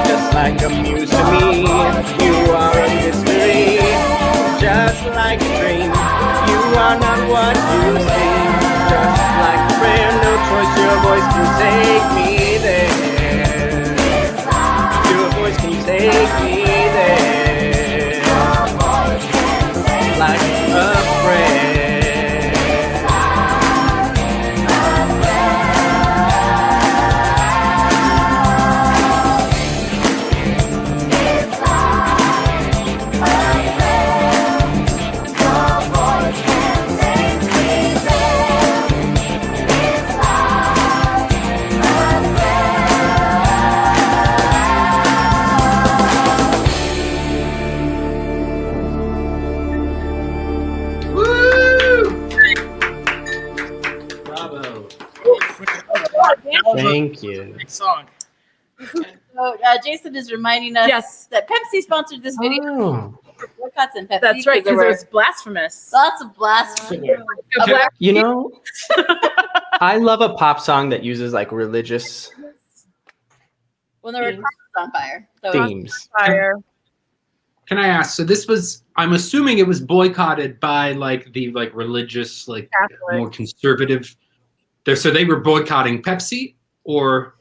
Just like a muse to me, you are a mystery. Just like a dream, you are not what you seem. Just like a prayer, no choice, your voice can take me there. Your voice can take me there. Like a prayer. Bravo. Thank you. Great song. So Jason is reminding us Yes. that Pepsi sponsored this video Oh. for boycotts and Pepsi. That's right, there because it were was blasphemous. lots of blasphemy. A black- You know, I love a pop song that uses like religious When there were crosses on fire. So themes. fire. Can I ask? So this was, I'm assuming it was boycotted by like the like religious, like Catholic. more conservative. So they were boycotting Pepsi, or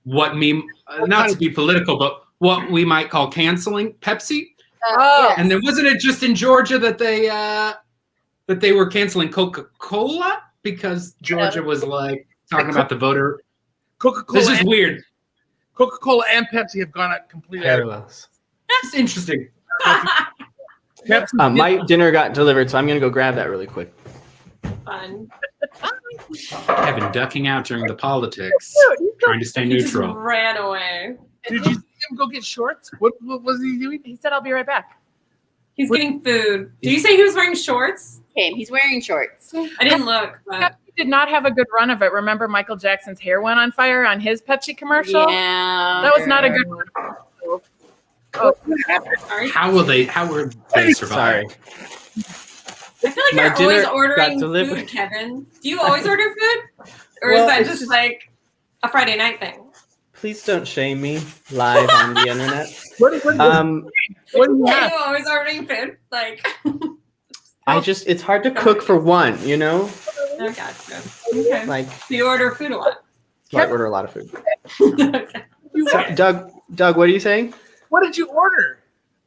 what meme? Not to be political, but what we might call canceling Pepsi. Oh. And then wasn't it just in Georgia that they were canceling Coca-Cola because Georgia was like talking about the voter? Coca-Cola. This is weird. Coca-Cola and Pepsi have gone out completely. Parallels. That's interesting. Pepsi My dinner got delivered, so I'm gonna go grab that really quick. Fun. Kevin ducking out during the politics, trying to stay He just neutral. ran away. Did you see him go get shorts? What was he doing? He said, "I'll be right back." He's getting food. Did you say he was wearing shorts? Okay, he's wearing shorts. I didn't look, but Pepsi did not have a good run of it. Remember, Michael Jackson's hair went on fire on his Pepsi commercial. Yeah. That was not a good run. sorry. How were they survive? Sorry. I feel like My you're always dinner got ordering delivered. food, Kevin. Do you always order food? Or is Well, that it's just just- like a Friday night thing? Please don't shame me live on the internet. What do you Are have? you always ordering food? Like, It's hard to cook for one, you know? oh, gotcha. Okay. Like, So you order food a lot. I order a lot of food. Okay. So, Doug, what are you saying? What did you order?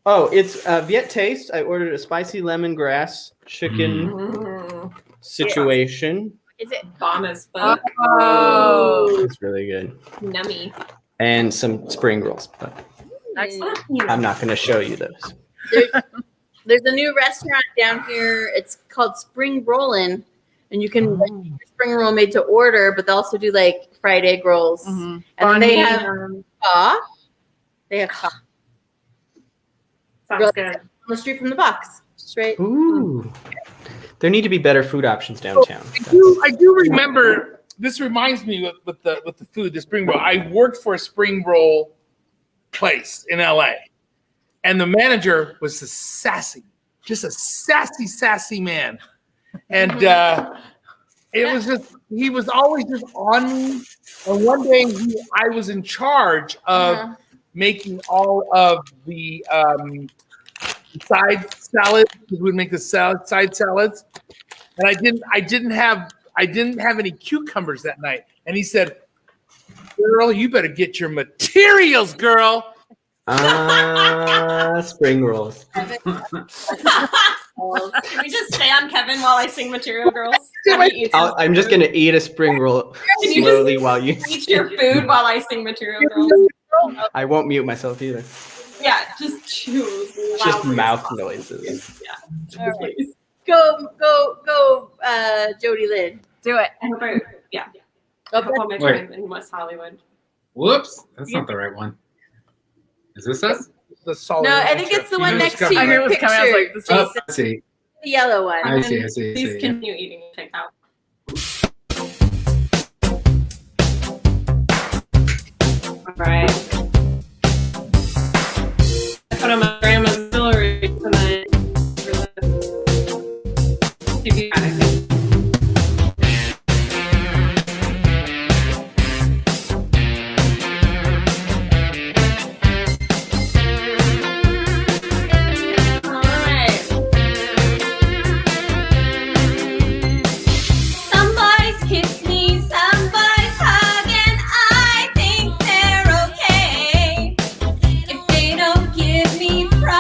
Oh, it's Viet Taste. I ordered a spicy lemongrass chicken Mm, situation. Is it? bomb as fuck. Oh. It's really good. Nummy. And some spring rolls, but I'm not going to show you those. There's a new restaurant down here. It's called Spring Rollin', and you can get your spring roll made to order, but they also do like fried egg rolls. Mhm. And then they Banh mi. have pho. They have pho Sounds Really? good. on the street from the box. Straight. Ooh. There need to be better food options downtown. I do remember. This reminds me with the food, the spring roll. I worked for a spring roll place in LA, and the manager was just a sassy man, and it was just he was always just on me. And one day I was in charge of making all of the side salads. We would make the side salads, and I didn't have any cucumbers that night. And he said, "Girl, you better get your materials, girl." Spring rolls. Can we just stay on Kevin while I sing Material Girls? I'm just going to eat a spring roll Can you slowly just while you. eat your food while I sing Material Girls? I won't mute myself either. Yeah, just choose. Just mouth noises. Yeah. Please. Go, Jody Lynn. Do it. I hope I hope I met Wait. him in West Hollywood. Whoops, that's not the right one. Is this us? The solid. No, I think it's the one next to I knew it your was coming. I was like, picture. this Oh, I see. The yellow one. I see. Please Yeah. continue eating and take out. All right. I put on my grandma's celery tonight for this. TV, I think. All right. Somebody's kissed me, somebody's hugging. I think they're okay if they don't give me problems.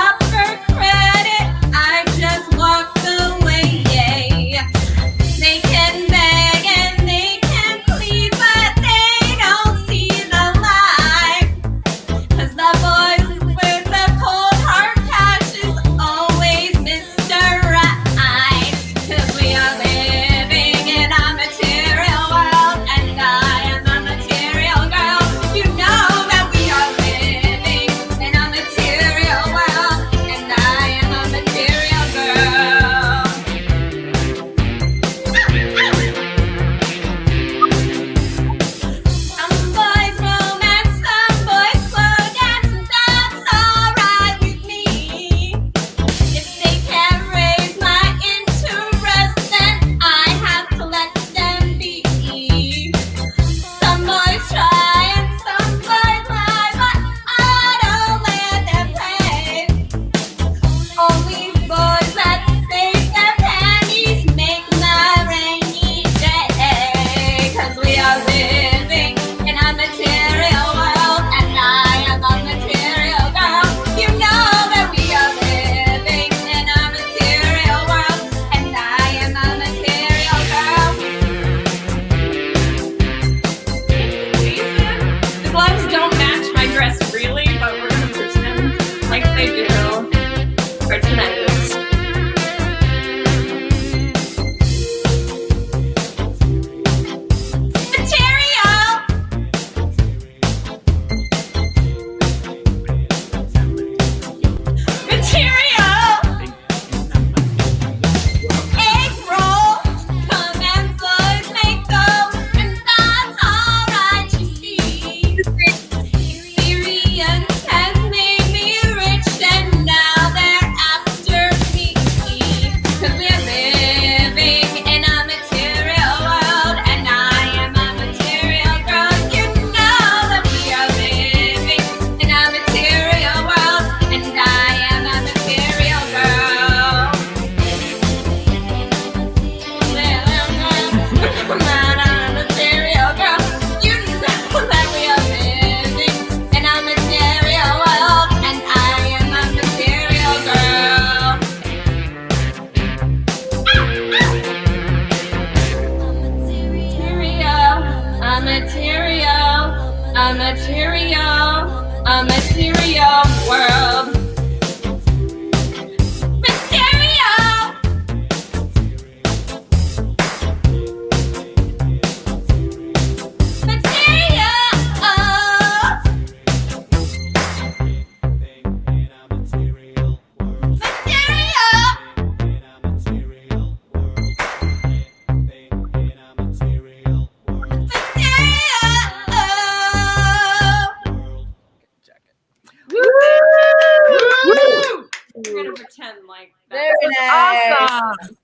pretend like Very that's nice. Awesome.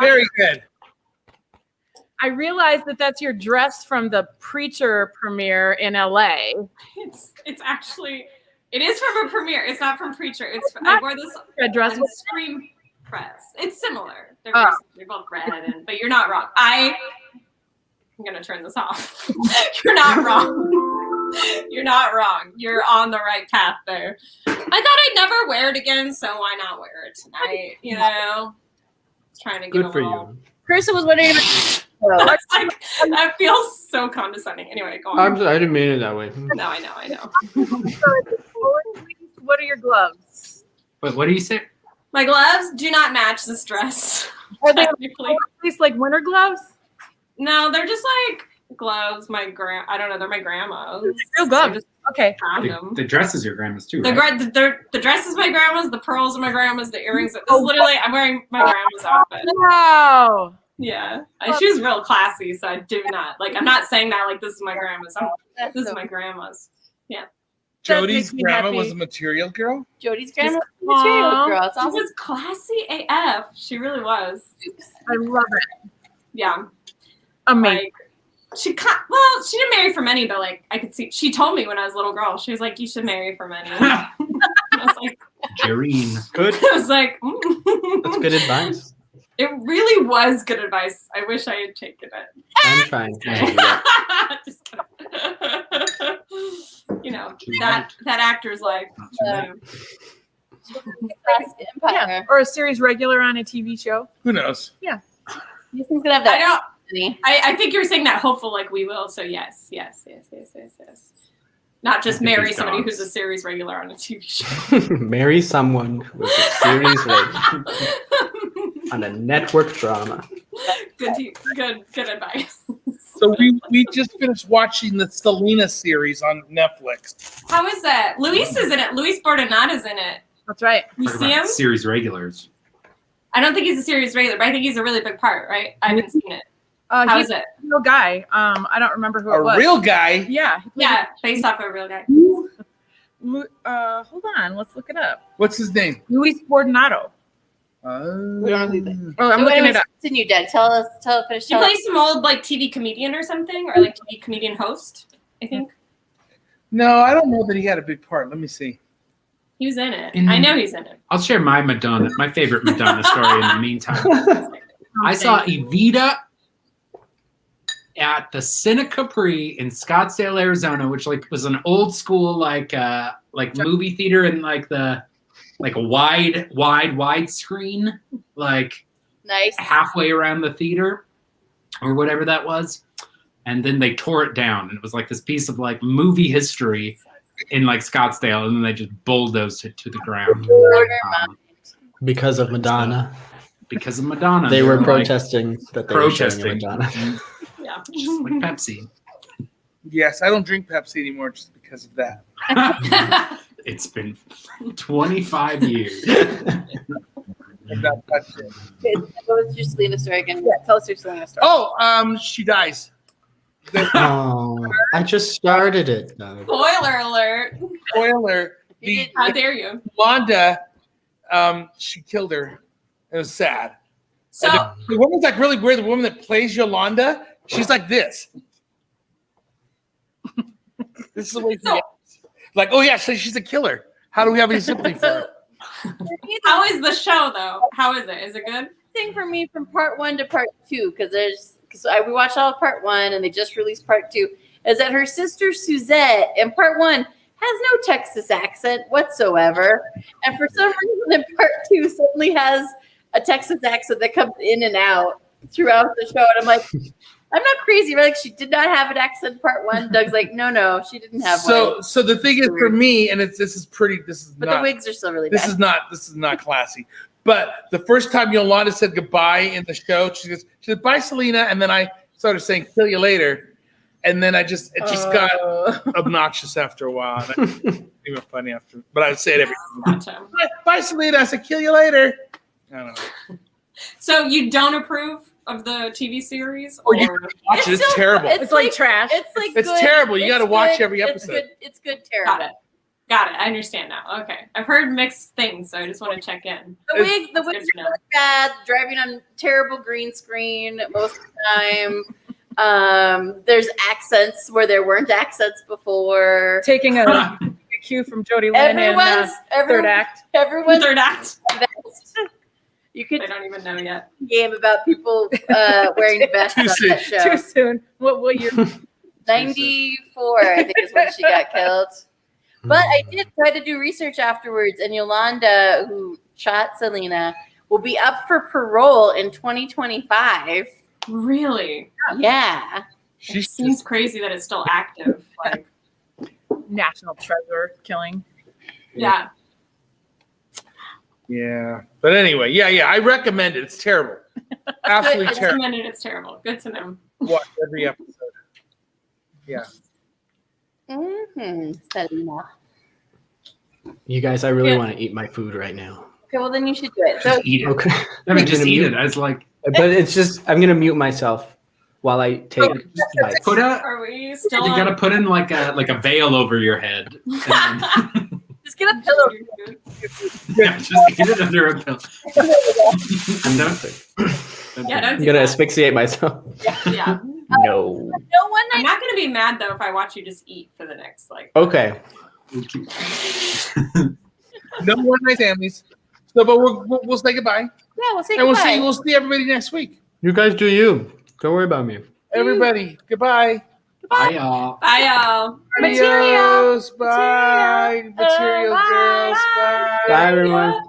Very good. I realized that that's your dress from the Preacher premiere in LA. It's actually it is from a premiere. It's not from Preacher. I wore this A dress on with Scream Press. It's similar. They're, Oh. they're both red, but you're not wrong. I'm gonna turn this off. You're not wrong. You're not wrong. You're on the right path there. I thought I'd never wear it again, so why not wear it tonight? You know, trying to get Good for you. Carissa was wondering. That's like, that feels so condescending. Anyway, go on. I'm sorry, I didn't mean it that way. No, I know. What are your gloves? But what do you say? My gloves do not match this dress. Are they Technically. at least like winter gloves? No, they're just like gloves. I don't know. They're my grandma's. Real gloves. Okay. The dress is your grandma's too, The, right? the dress is my grandma's. The pearls are my grandma's. The earrings. This is literally, I'm wearing my grandma's outfit. Wow. Yeah, she was real classy, so I do not I'm not saying that like this is my grandma's. This is my grandma's. Yeah. Jody's makes me grandma happy. was a material girl. Jody's grandma Just- was a material girl. It's She awesome. was classy AF. She really was. I love it. Yeah. Amazing. She she didn't marry for money, but like I could see. She told me when I was a little girl. She was like, "You should marry for money." I was like, Jareen. Good. I was like, That's good advice. It really was good advice. I wish I had taken it. I'm trying to do that. Just kidding. You know, that actor's life. Yeah. Or a series regular on a TV show. Who knows? Houston's gonna have I that. don't. I think you're saying that hopeful like we will. So yes. Not just I think marry it's somebody dogs. who's a series regular on a TV show. Marry someone with a series regular on a network drama. Good advice. So we just finished watching the Selena series on Netflix. How is that? Luis is in it. Luis Bordenada's in it. That's right. You Talk see about him? series regulars. I don't think he's a series regular, but I think he's a really big part, right? I haven't seen it. How He's is it? a real guy. I don't remember who it A was. real guy. Yeah. Yeah, based off a real guy. Hold on. Let's look it up. What's his name? Luis Bordenado. We don't know who that is. Oh, I'm So looking anyways, it up. continue, Dad. Finish. He plays some old like TV comedian or something, or like TV comedian host. I think No, I don't know that he had a big part. Let me see. he was in it. In- I know he's in it. I'll share my favorite Madonna story in the meantime. I saw Evita at the Cine Capri in Scottsdale, Arizona, which was an old school like movie theater and a wide screen, like Nice. halfway around the theater or whatever that was. And then they tore it down, and it was like this piece of like movie history in like Scottsdale, and then they just bulldozed it to the ground. Because of Madonna. Because of Madonna. They were like, protesting that they were showing protesting. Madonna. Yeah. just like Pepsi. Yes, I don't drink Pepsi anymore just because of that. It's been 25 years. I've not touched it. Okay, so let's just leave the story again. Yeah, tell us your Selena story. Oh, she dies. Oh, I just started it. Doug. Spoiler alert! Spoiler. How dare you? Wanda, she killed her. It was sad. So And the woman's like really weird. The woman that plays Yolanda, she's like this. This is the way she acts. Like, oh yeah, so she's a killer. How do we have any sympathy for her? how is the show though? How is it? Is it good? Thing for me from part 1 to part 2 because we watched all of part 1 and they just released part 2 is that her sister Suzette in part 1 has no Texas accent whatsoever, and for some reason in part 2 suddenly has a Texas accent that comes in and out throughout the show, and I'm like, I'm not crazy, right? Like she did not have an accent in part 1. Doug's like, no, she didn't have one. So the thing is for me, and this is But not, the wigs are still really this bad. is not classy. But the first time Yolanda said goodbye in the show, she said, bye, Selena. And then I started saying, kill you later. And then it just got obnoxious after a while. And even funny after, but I'd say it every time. Gotcha. Bye, Selena. I said, kill you later. I don't know. So you don't approve of the TV series? Or you watch it. It's still- terrible. It's like trash. It's like It's good. terrible. You It's gotta watch good. every episode. It's good Got terrible. it. Got it. I understand now. Okay. I've heard mixed things, so I just want to check in. The wigs good are to know. really bad. Driving on terrible green screen most of the time. There's accents where there weren't accents before. Taking a cue from Jodie Lynn in third act. Everyone's Third act. You could I don't even know yet. game about people wearing vests on that show. Too soon. What year? 94, I think, is when she got killed. But I did try to do research afterwards, and Yolanda, who shot Selena, will be up for parole in 2025. Really? Yeah. It seems crazy that it's still active. Like, National treasure killing. yeah. Yeah. But anyway, yeah. I recommend it. It's terrible. Absolutely It's terrible. recommended. It's terrible. Good to know. Watch every episode. Yeah. Selena. You guys, I really Yeah. want to eat my food right now. Okay, well then you should do it. So Just eat it. Okay. I mean, just gonna eat mute- it. I was like, But it's just I'm gonna mute myself while I take bites. put a. Are we still You on? gotta put in like a veil over your head. And then, just get a pillow. yeah, just get it under a pillow. And don't. Yeah, don't I'm do gonna that. asphyxiate myself. Yeah. No. No one I'm night. not going to be mad, though, if I watch you just eat for the next, like. Okay. No one night families. So, but we'll say goodbye. Yeah, we'll say And goodbye. we'll see everybody next week. You guys do you. Don't worry about me. Everybody, goodbye. Bye, y'all. Bye, y'all. Material. Adios. Bye. Material Bye. girls. Bye. Bye everyone.